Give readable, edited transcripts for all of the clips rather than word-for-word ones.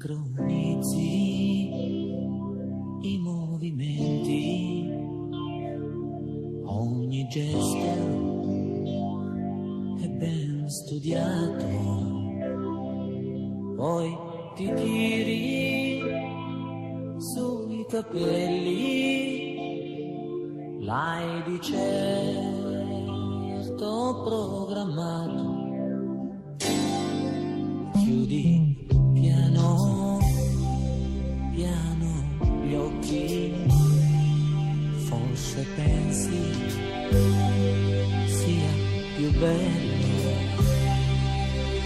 sincronizzi i movimenti, ogni gesto è ben studiato, poi ti tiri sui capelli, l'hai di certo programmato. Chiudi piano piano gli occhi, forse pensi sia più bello.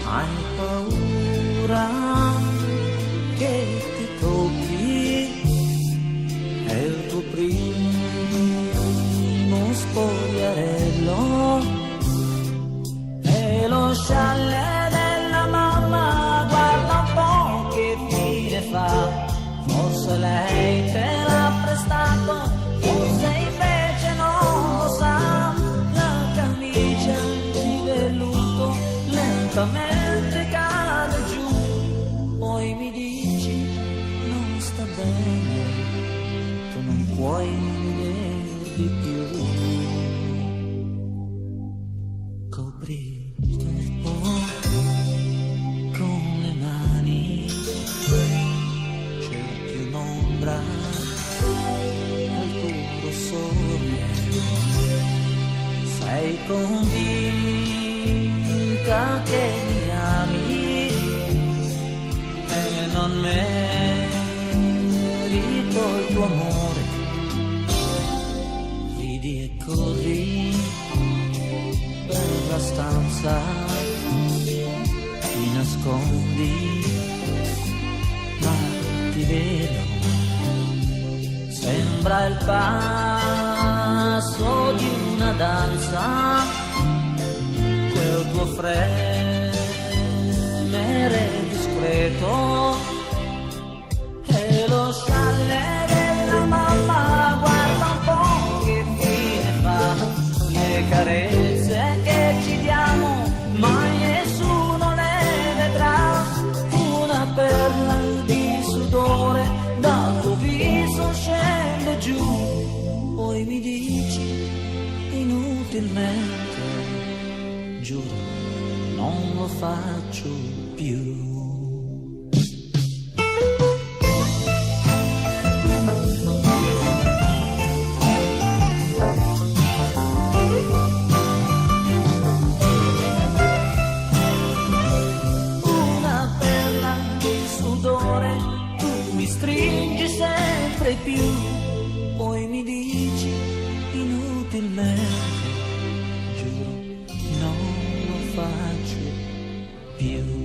Hai paura che ti tocchi, è il tuo primo spogliarello, e lo scialle forse lei te l'ha prestato, forse invece non lo sa. La camicia di velluto lentamente cade giù, poi mi dici non sta bene, tu non puoi vedere di più. Copri il corpo con le mani, un'ombra al tuo sole, sei convinta che mi ami e non merito il tuo amore. Ridi e corri per la stanza, ti nascondi ma ti vedo. Sembra il passo di una danza, quel tuo fremere discreto, e lo scialle della mamma guarda un po' che fine fa. Le carezze che ci diamo mai nessuno le vedrà, una perla di sudore dal tuo viso scende giù, poi mi dici inutilmente, giuro non lo faccio più. Una perla di sudore, mi stringi sempre più, poi mi dici inutilmente, giuro non lo faccio più.